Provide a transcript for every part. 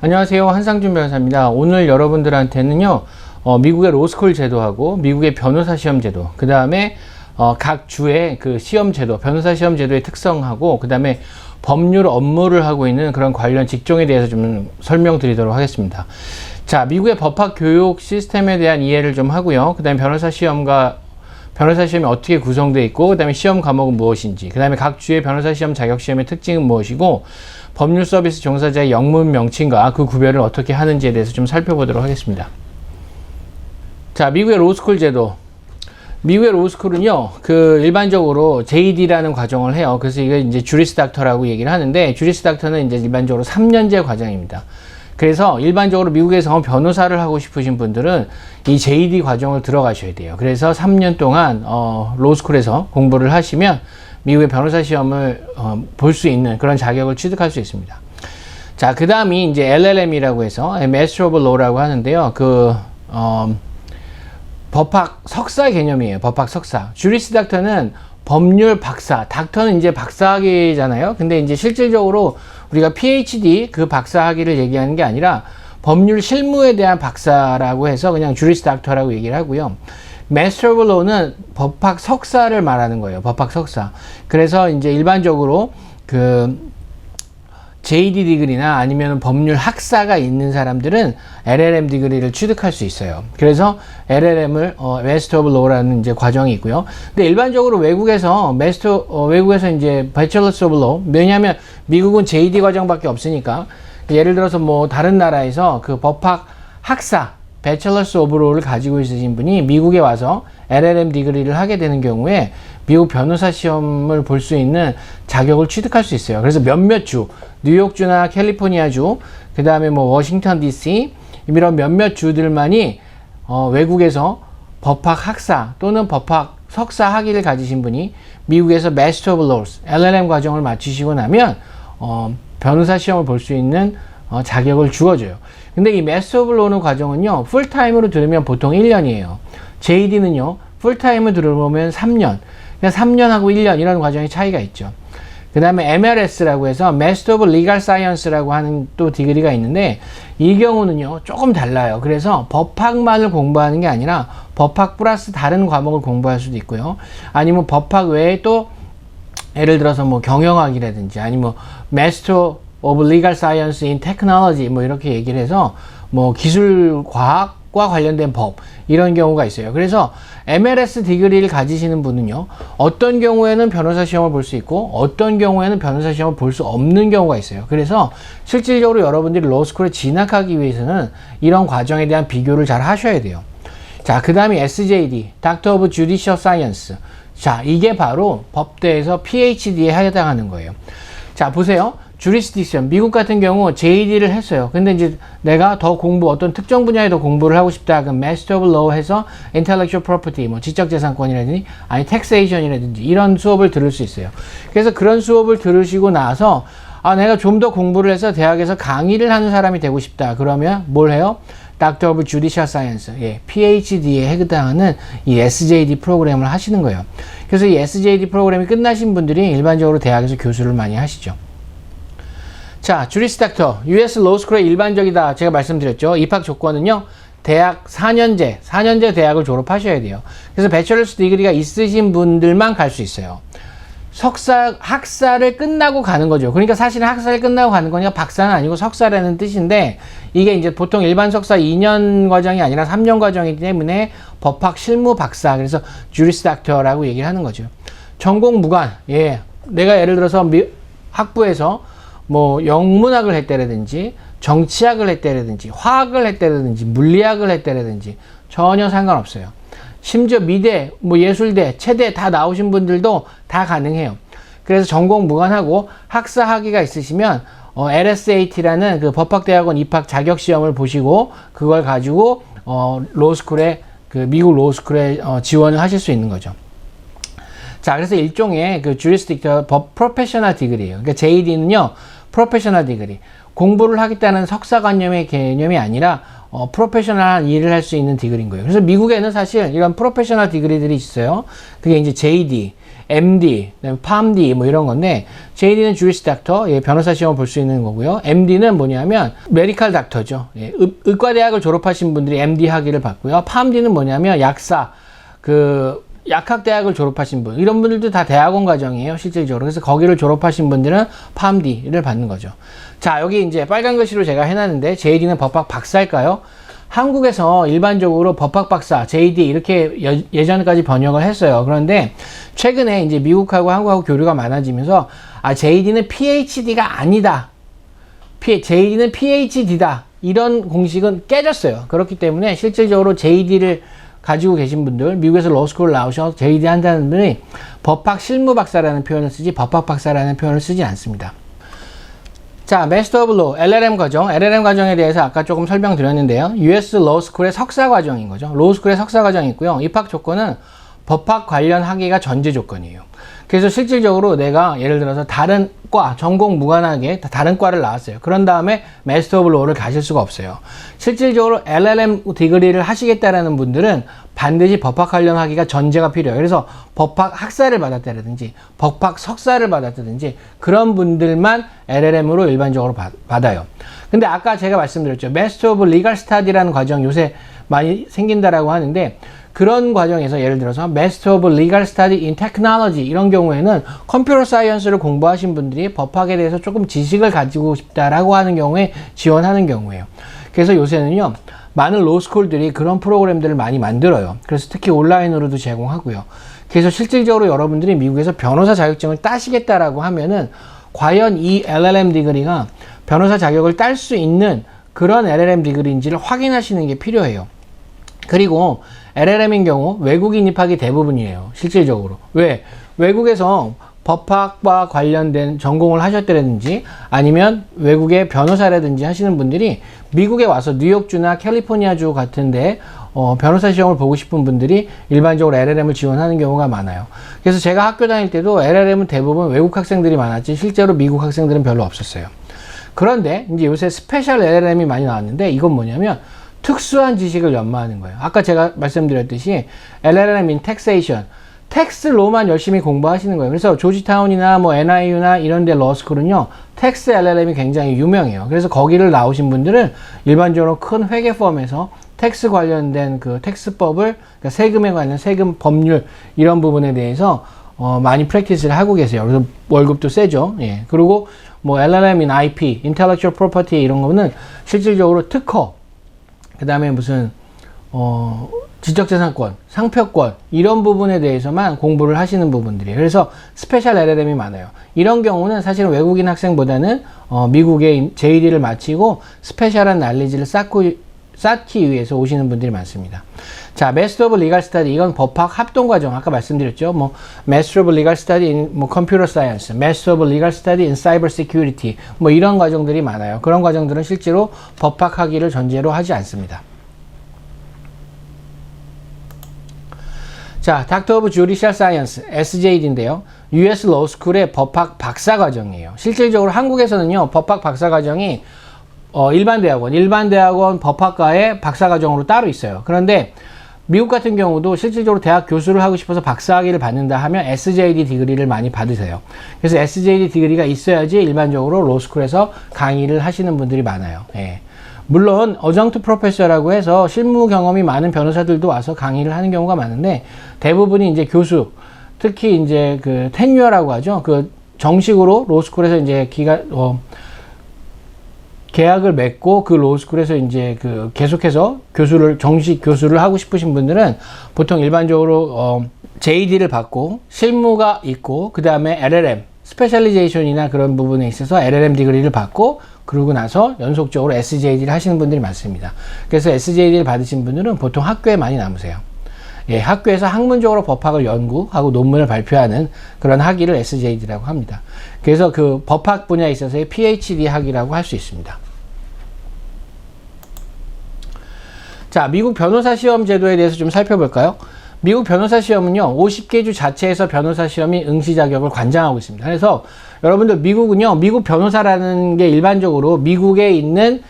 안녕하세요. 한상준 변호사입니다. 오늘 여러분들한테는요, 미국의 로스쿨 제도하고 미국의 변호사 시험 제도, 그 다음에 각 주의 그 시험 제도, 변호사 시험 제도의 특성하고, 그 다음에 법률 업무를 하고 있는 그런 관련 직종에 대해서 좀 설명드리도록 하겠습니다. 자, 미국의 법학 교육 시스템에 대한 이해를 좀 하고요. 그 다음에 변호사 시험이 어떻게 구성되어 있고, 그 다음에 시험 과목은 무엇인지, 그 다음에 각 주의 변호사 시험 자격 시험의 특징은 무엇이고, 법률 서비스 종사자의 영문 명칭과 그 구별을 어떻게 하는지에 대해서 좀 살펴보도록 하겠습니다. 자, 미국의 로스쿨 제도. 미국의 로스쿨은요, 일반적으로 JD라는 과정을 해요. 그래서 이게 이제 주리스 닥터라고 얘기를 하는데, 주리스 닥터는 이제 일반적으로 3년제 과정입니다. 그래서 일반적으로 미국에서 변호사를 하고 싶으신 분들은 이 JD 과정을 들어가셔야 돼요. 그래서 3년 동안 로스쿨에서 공부를 하시면 미국의 변호사 시험을 볼 수 있는 그런 자격을 취득할 수 있습니다. 자, 그 다음이 이제 LLM이라고 해서 Master of Law라고 하는데요. 법학 석사 개념이에요. 법학 석사. 주리스 닥터는 법률 박사. 닥터는 이제 박사학위잖아요. 근데 이제 실질적으로 우리가 PhD 그 박사학위를 얘기하는 게 아니라 법률 실무에 대한 박사라고 해서 그냥 주리스 닥터라고 얘기를 하고요. Master of Law는 법학 석사를 말하는 거예요. 법학 석사. 그래서 이제 일반적으로 JD 디그리나 아니면 법률 학사가 있는 사람들은 LLM 디그리를 취득할 수 있어요. 그래서 LLM을 Master of Law라는 이제 과정이 있고요. 근데 일반적으로 외국에서 이제 Bachelor of Law, 왜냐하면 미국은 JD 과정밖에 없으니까, 예를 들어서 뭐 다른 나라에서 그 법학 학사 Bachelor of Law를 가지고 있으신 분이 미국에 와서 LLM 디그리를 하게 되는 경우에 미국 변호사 시험을 볼 수 있는 자격을 취득할 수 있어요. 그래서 몇몇 주, 뉴욕주나 캘리포니아주, 그 다음에 뭐 워싱턴 DC, 이런 몇몇 주들만이 외국에서 법학 학사 또는 법학 석사 학위를 가지신 분이 미국에서 Master of Laws, LLM 과정을 마치시고 나면 변호사 시험을 볼 수 있는 자격을 주어줘요. 근데 이 Master of Law는 과정은요, 풀타임으로 들으면 보통 1년이에요. JD는요, 풀타임을 들어보면 3년. 그러니까 3년하고 1년 이런 과정의 차이가 있죠. 그 다음에 MLS라고 해서 Master of Legal Science라고 하는 또 디그리가 있는데, 이 경우는요, 조금 달라요. 그래서 법학만을 공부하는 게 아니라 법학 플러스 다른 과목을 공부할 수도 있고요. 아니면 법학 외에 또 예를 들어서 뭐 경영학이라든지 아니면 Master of Legal Science in Technology 뭐 이렇게 얘기를 해서 뭐 기술 과학과 관련된 법 이런 경우가 있어요. 그래서 MLS 디그리를 가지시는 분은요, 어떤 경우에는 변호사 시험을 볼 수 있고 어떤 경우에는 변호사 시험을 볼 수 없는 경우가 있어요. 그래서 실질적으로 여러분들이 로스쿨에 진학하기 위해서는 이런 과정에 대한 비교를 잘 하셔야 돼요. 자, 그 다음에 SJD, Doctor of Judicial Science. 자, 이게 바로 법대에서 PhD에 해당하는 거예요. 자, 보세요. 주리스딕션, 미국 같은 경우 JD를 했어요. 근데 이제 내가 더 어떤 특정 분야에 더 공부를 하고 싶다. 그럼 Master of Law 해서 Intellectual Property, 뭐 지적재산권이라든지, 아니 Taxation이라든지 이런 수업을 들을 수 있어요. 그래서 그런 수업을 들으시고 나서, 내가 좀 더 공부를 해서 대학에서 강의를 하는 사람이 되고 싶다. 그러면 뭘 해요? Doctor of Judicial Science, PhD에 해당하는 이 SJD 프로그램을 하시는 거예요. 그래서 이 SJD 프로그램이 끝나신 분들이 일반적으로 대학에서 교수를 많이 하시죠. 자, 주리스 닥터, US 로스쿨의 일반적이다. 제가 말씀드렸죠. 입학 조건은요, 대학 4년제 대학을 졸업하셔야 돼요. 그래서 배철러스 디그리가 있으신 분들만 갈 수 있어요. 학사를 끝나고 가는 거죠. 그러니까 사실은 학사를 끝나고 가는 거니까 박사는 아니고 석사라는 뜻인데, 이게 이제 보통 일반 석사 2년 과정이 아니라 3년 과정이기 때문에 법학 실무 박사, 그래서 주리스 닥터라고 얘기를 하는 거죠. 전공 무관, 내가 예를 들어서 학부에서 뭐 영문학을 했다라든지 정치학을 했다라든지 화학을 했다라든지 물리학을 했다라든지 전혀 상관없어요. 심지어 미대, 뭐 예술대, 체대 다 나오신 분들도 다 가능해요. 그래서 전공 무관하고 학사 학위가 있으시면 LSAT라는 그 법학대학원 입학 자격 시험을 보시고 그걸 가지고 로스쿨에 미국 로스쿨에 지원을 하실 수 있는 거죠. 자, 그래서 일종의 주리스딕터 프로페셔널 디그리예요. 그러니까 JD는요, 프로페셔널 디그리. 공부를 하겠다는 석사관념의 개념이 아니라 프로페셔널한 일을 할 수 있는 디그리인 거예요. 그래서 미국에는 사실 이런 프로페셔널 디그리들이 있어요. 그게 이제 JD, MD, PharmD 뭐 이런 건데 JD는 Juris Doctor, 예, 변호사 시험을 볼 수 있는 거고요. MD는 뭐냐면 메디컬 닥터죠. 예, 의과대학을 졸업하신 분들이 MD 학위를 받고요. PharmD는 뭐냐면 약사, 약학대학을 졸업하신 분, 이런 분들도 다 대학원 과정이에요, 실질적으로. 그래서 거기를 졸업하신 분들은 PharmD를 받는 거죠. 자, 여기 이제 빨간 글씨로 제가 해놨는데, JD는 법학 박사일까요? 한국에서 일반적으로 법학 박사, JD 이렇게 예전까지 번역을 했어요. 그런데 최근에 이제 미국하고 한국하고 교류가 많아지면서, JD는 PhD가 아니다. JD는 PhD다. 이런 공식은 깨졌어요. 그렇기 때문에 실질적으로 JD를 가지고 계신 분들, 미국에서 로스쿨을 나오셔서 JD 한다는 분이 법학 실무 박사라는 표현을 쓰지 법학 박사라는 표현을 쓰지 않습니다. 자, Master of Law, LLM 과정. LLM 과정에 대해서 아까 조금 설명드렸는데요. US Law School의 석사 과정인 거죠. Law School의 석사 과정이 있고요. 입학 조건은 법학 관련 학위가 전제 조건이에요. 그래서 실질적으로 내가 예를 들어서 다른 과, 전공 무관하게 다른 과를 나왔어요. 그런 다음에 Master of Law를 가실 수가 없어요. 실질적으로 LLM 디그리를 하시겠다라는 분들은 반드시 법학 관련 학위가 전제가 필요해요. 그래서 법학 학사를 받았다든지 법학 석사를 받았다든지 그런 분들만 LLM으로 일반적으로 받아요. 근데 아까 제가 말씀드렸죠. Master of Legal Study라는 과정 요새 많이 생긴다라고 하는데, 그런 과정에서 예를 들어서 Master of Legal Study in Technology 이런 경우에는 컴퓨터 사이언스를 공부하신 분들이 법학에 대해서 조금 지식을 가지고 싶다라고 하는 경우에 지원하는 경우예요. 그래서 요새는요, 많은 로스쿨들이 그런 프로그램들을 많이 만들어요. 그래서 특히 온라인으로도 제공하고요. 그래서 실질적으로 여러분들이 미국에서 변호사 자격증을 따시겠다라고 하면은 과연 이 LLM 디그리가 변호사 자격을 딸 수 있는 그런 LLM 디그리인지를 확인하시는 게 필요해요. 그리고 LLM인 경우 외국인 입학이 대부분이에요. 실질적으로. 왜? 외국에서 법학과 관련된 전공을 하셨다든지 아니면 외국의 변호사라든지 하시는 분들이 미국에 와서 뉴욕주나 캘리포니아주 같은데 변호사 시험을 보고 싶은 분들이 일반적으로 LLM을 지원하는 경우가 많아요. 그래서 제가 학교 다닐 때도 LLM은 대부분 외국 학생들이 많았지 실제로 미국 학생들은 별로 없었어요. 그런데 이제 요새 스페셜 LLM이 많이 나왔는데, 이건 뭐냐면 특수한 지식을 연마하는 거예요. 아까 제가 말씀드렸듯이 LLM in Taxation, 텍스로만 열심히 공부하시는 거예요. 그래서 조지타운이나 뭐 NIU나 이런 데 러스쿨은요, 텍스 LLM이 굉장히 유명해요. 그래서 거기를 나오신 분들은 일반적으로 큰 회계 펌에서 텍스 관련된 그 텍스법을, 그러니까 세금에 관련 세금 법률 이런 부분에 대해서 많이 프랙티스를 하고 계세요. 그래서 월급도 세죠. 예. 그리고 뭐 LLM in IP, Intellectual Property 이런 거는 실질적으로 특허, 그 다음에 무슨 지적재산권, 상표권 이런 부분에 대해서만 공부를 하시는 부분들이에요. 그래서 스페셜 LLM이 많아요. 이런 경우는 사실은 외국인 학생보다는 미국의 JD를 마치고 스페셜한 날리지를 쌓기 위해서 오시는 분들이 많습니다. 자, Master of Legal Study, 이건 법학 합동 과정. 아까 말씀드렸죠. 뭐 Master of Legal Study in 뭐 Computer Science, Master of Legal Study in Cyber Security, 뭐 이런 과정들이 많아요. 그런 과정들은 실제로 법학 학위를 전제로 하지 않습니다. 자, Doctor of Judicial Science, SJD인데요. US Law School의 법학 박사 과정이에요. 실질적으로 한국에서는요, 법학 박사 과정이 일반 대학원 법학과의 박사 과정으로 따로 있어요. 그런데 미국 같은 경우도 실질적으로 대학 교수를 하고 싶어서 박사학위를 받는다 하면 SJD 디그리를 많이 받으세요. 그래서 SJD 디그리가 있어야지 일반적으로 로스쿨에서 강의를 하시는 분들이 많아요. 예. 물론 어정트 프로페서라고 해서 실무 경험이 많은 변호사들도 와서 강의를 하는 경우가 많은데, 대부분이 이제 교수, 특히 이제 그 테뉴어라고 하죠. 그 정식으로 로스쿨에서 이제 계약을 맺고 그 로스쿨에서 이제 그 계속해서 정식 교수를 하고 싶으신 분들은 보통 일반적으로 JD를 받고 실무가 있고, 그 다음에 LLM 스페셜리제이션이나 그런 부분에 있어서 LLM 디그리를 받고, 그러고 나서 연속적으로 SJD를 하시는 분들이 많습니다. 그래서 SJD를 받으신 분들은 보통 학교에 많이 남으세요. 예, 학교에서 학문적으로 법학을 연구하고 논문을 발표하는 그런 학위를 SJD라고 합니다. 그래서 그 법학 분야에 있어서의 PhD 학위라고 할 수 있습니다. 자, 미국 변호사 시험 제도에 대해서 좀 살펴볼까요? 미국 변호사 시험은요, 50개 주 자체에서 변호사 시험이 응시 자격을 관장하고 있습니다. 그래서 여러분들 미국은요, 미국 변호사라는 게 일반적으로 미국에 있는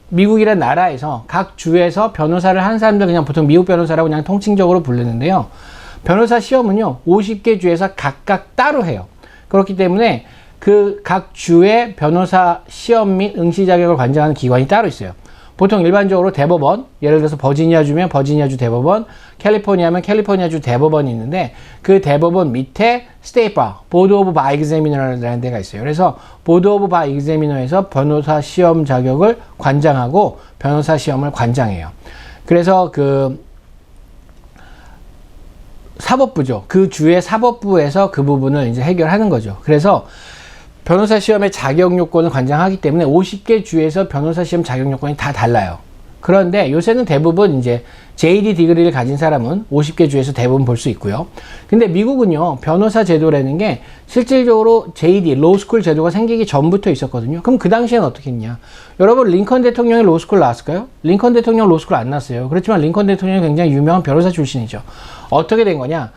미국이라는 나라에서 각 주에서 변호사를 하는 사람들 그냥 보통 미국 변호사라고 그냥 통칭적으로 부르는데요. 변호사 시험은요, 50개 주에서 각각 따로 해요. 그렇기 때문에 그 각 주의 변호사 시험 및 응시 자격을 관장하는 기관이 따로 있어요. 보통 일반적으로 대법원, 예를 들어서 버지니아주면 버지니아주 대법원, 캘리포니아면 캘리포니아주 대법원이 있는데 그 대법원 밑에 스테이트 바, 보드 오브 바 이그제미너라는 데가 있어요. 그래서 보드 오브 바 이그제미너에서 변호사 시험 자격을 관장하고 변호사 시험을 관장해요. 그래서 그 사법부죠. 그 주의 사법부에서 그 부분을 이제 해결하는 거죠. 그래서 변호사 시험의 자격 요건을 관장하기 때문에 50개 주에서 변호사 시험 자격 요건이 다 달라요. 그런데 요새는 대부분 이제 JD 디그리를 가진 사람은 50개 주에서 대부분 볼 수 있고요. 근데 미국은요, 변호사 제도라는 게 실질적으로 JD, 로스쿨 제도가 생기기 전부터 있었거든요. 그럼 그 당시에는 어떻게 했냐? 여러분, 링컨 대통령이 로스쿨 나왔을까요? 링컨 대통령 로스쿨 안 나왔어요. 그렇지만 링컨 대통령이 굉장히 유명한 변호사 출신이죠. 어떻게 된 거냐?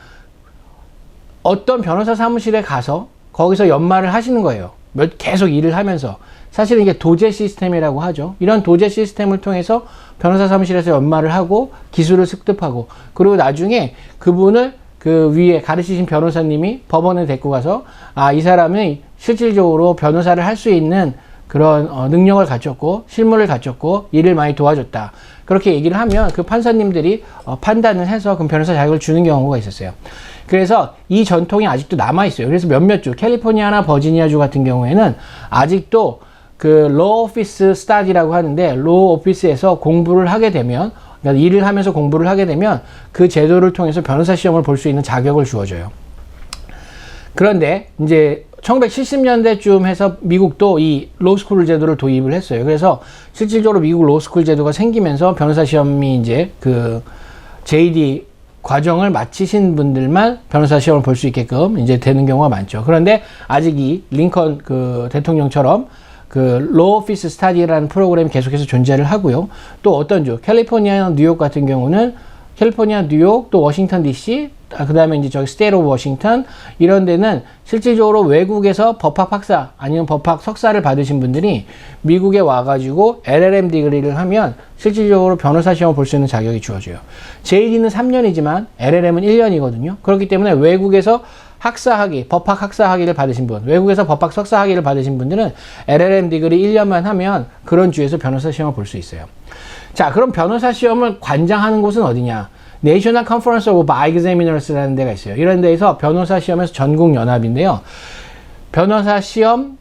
어떤 변호사 사무실에 가서 거기서 연말을 하시는 거예요. 계속 일을 하면서. 사실은 이게 도제 시스템이라고 하죠. 이런 도제 시스템을 통해서 변호사 사무실에서 연말을 하고 기술을 습득하고, 그리고 나중에 그분을 그 위에 가르치신 변호사님이 법원에 데리고 가서 이 사람이 실질적으로 변호사를 할 수 있는 그런 능력을 갖췄고 실무를 갖췄고 일을 많이 도와줬다. 그렇게 얘기를 하면 그 판사님들이 판단을 해서 그 변호사 자격을 주는 경우가 있었어요. 그래서 이 전통이 아직도 남아있어요. 그래서 몇몇 주, 캘리포니아나 버지니아주 같은 경우에는 아직도 그 로우 오피스 스타디라고 하는데, 로우 오피스에서 공부를 하게 되면, 그러니까 일을 하면서 공부를 하게 되면 그 제도를 통해서 변호사 시험을 볼 수 있는 자격을 주어줘요. 그런데 이제 1970년대쯤 해서 미국도 이 로스쿨 제도를 도입을 했어요. 그래서 실질적으로 미국 로스쿨 제도가 생기면서 변호사 시험이 이제 그 JD 과정을 마치신 분들만 변호사 시험을 볼 수 있게끔 이제 되는 경우가 많죠. 그런데 아직 이 링컨 그 대통령처럼 그 로우 오피스 스타디라는 프로그램이 계속해서 존재를 하고요. 또 어떤 주, 캘리포니아나 뉴욕 같은 경우는 캘리포니아, 뉴욕, 또 워싱턴 DC, 그 다음에 이제 저기 스테이트 오브 워싱턴, 이런 데는 실질적으로 외국에서 법학 박사 아니면 법학 석사를 받으신 분들이 미국에 와가지고 LLM 디그리를 하면 실질적으로 변호사 시험을 볼 수 있는 자격이 주어져요. JD는 3년이지만 LLM은 1년이거든요. 그렇기 때문에 외국에서 학사학위, 법학 학사학위를 받으신 분, 외국에서 법학 석사학위를 받으신 분들은 LLM 디그리 1년만 하면 그런 주에서 변호사 시험을 볼 수 있어요. 자, 그럼 변호사 시험을 관장하는 곳은 어디냐? National Conference of Bar Examiners라는 데가 있어요. 이런 데에서 변호사 시험에서 전국 연합인데요. 변호사 시험관,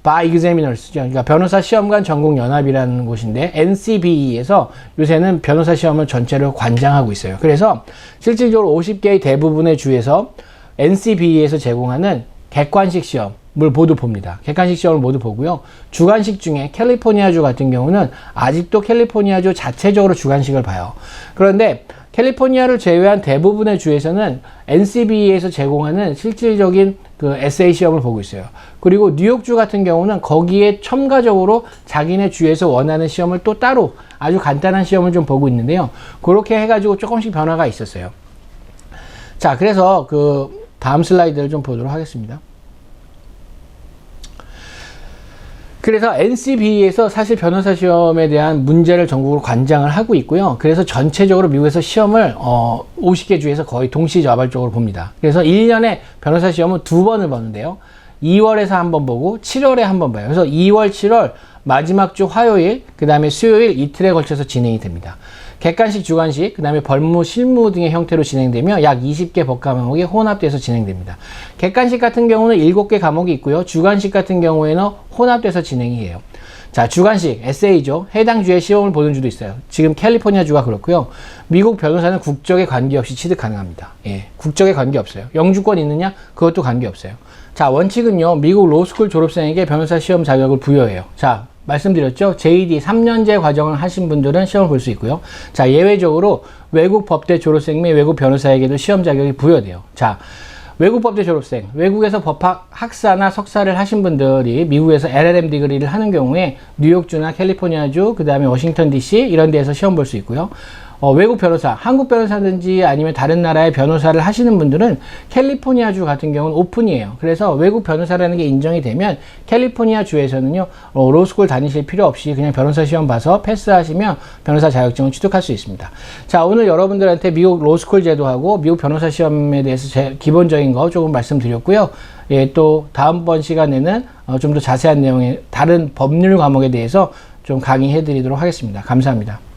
Bar Examiners죠. 그러니까 변호사 시험관 전국 연합이라는 곳인데 NCBE에서 요새는 변호사 시험을 전체를 관장하고 있어요. 그래서 실질적으로 50개의 대부분의 주에서 NCBE에서 제공하는 객관식 시험을 모두 봅니다. 객관식 시험을 모두 보고요. 주관식 중에 캘리포니아주 같은 경우는 아직도 캘리포니아주 자체적으로 주관식을 봐요. 그런데 캘리포니아를 제외한 대부분의 주에서는 NCBE에서 제공하는 실질적인 그 에세이 시험을 보고 있어요. 그리고 뉴욕주 같은 경우는 거기에 첨가적으로 자기네 주에서 원하는 시험을 또 따로 아주 간단한 시험을 좀 보고 있는데요. 그렇게 해가지고 조금씩 변화가 있었어요. 자, 그래서 그 다음 슬라이드를 좀 보도록 하겠습니다. 그래서 NCBE에서 사실 변호사 시험에 대한 문제를 전국으로 관장을 하고 있고요. 그래서 전체적으로 미국에서 시험을 50개 주에서 거의 동시자발적으로 봅니다. 그래서 1년에 변호사 시험은 2번을 보는데요. 2월에서 한 번 보고 7월에 한 번 봐요. 그래서 2월, 7월 마지막 주 화요일, 그 다음에 수요일 이틀에 걸쳐서 진행이 됩니다. 객관식, 주관식, 그 다음에 벌무, 실무 등의 형태로 진행되며 약 20개 법 과목이 혼합돼서 진행됩니다. 객관식 같은 경우는 7개 과목이 있고요. 주관식 같은 경우에는 혼합돼서 진행이 해요. 자, 주관식, 에세이죠. 해당 주에 시험을 보는 주도 있어요. 지금 캘리포니아 주가 그렇고요. 미국 변호사는 국적에 관계없이 취득 가능합니다. 예, 국적에 관계없어요. 영주권 있느냐? 그것도 관계없어요. 자, 원칙은요. 미국 로스쿨 졸업생에게 변호사 시험 자격을 부여해요. 자, 말씀드렸죠. JD 3년제 과정을 하신 분들은 시험을 볼 수 있고요. 자, 예외적으로 외국 법대 졸업생 및 외국 변호사에게도 시험 자격이 부여돼요. 자, 외국 법대 졸업생, 외국에서 법학 학사나 석사를 하신 분들이 미국에서 LLM 디그리를 하는 경우에 뉴욕주나 캘리포니아주, 그 다음에 워싱턴 DC 이런 데에서 시험 볼 수 있고요. 외국 변호사, 한국 변호사든지 아니면 다른 나라의 변호사를 하시는 분들은 캘리포니아주 같은 경우는 오픈이에요. 그래서 외국 변호사라는 게 인정이 되면 캘리포니아 주에서는요, 로스쿨 다니실 필요 없이 그냥 변호사 시험 봐서 패스하시면 변호사 자격증을 취득할 수 있습니다. 자, 오늘 여러분들한테 미국 로스쿨 제도하고 미국 변호사 시험에 대해서 제 기본적인 거 조금 말씀드렸고요. 예, 또 다음번 시간에는 좀 더 자세한 내용의 다른 법률 과목에 대해서 좀 강의해 드리도록 하겠습니다. 감사합니다.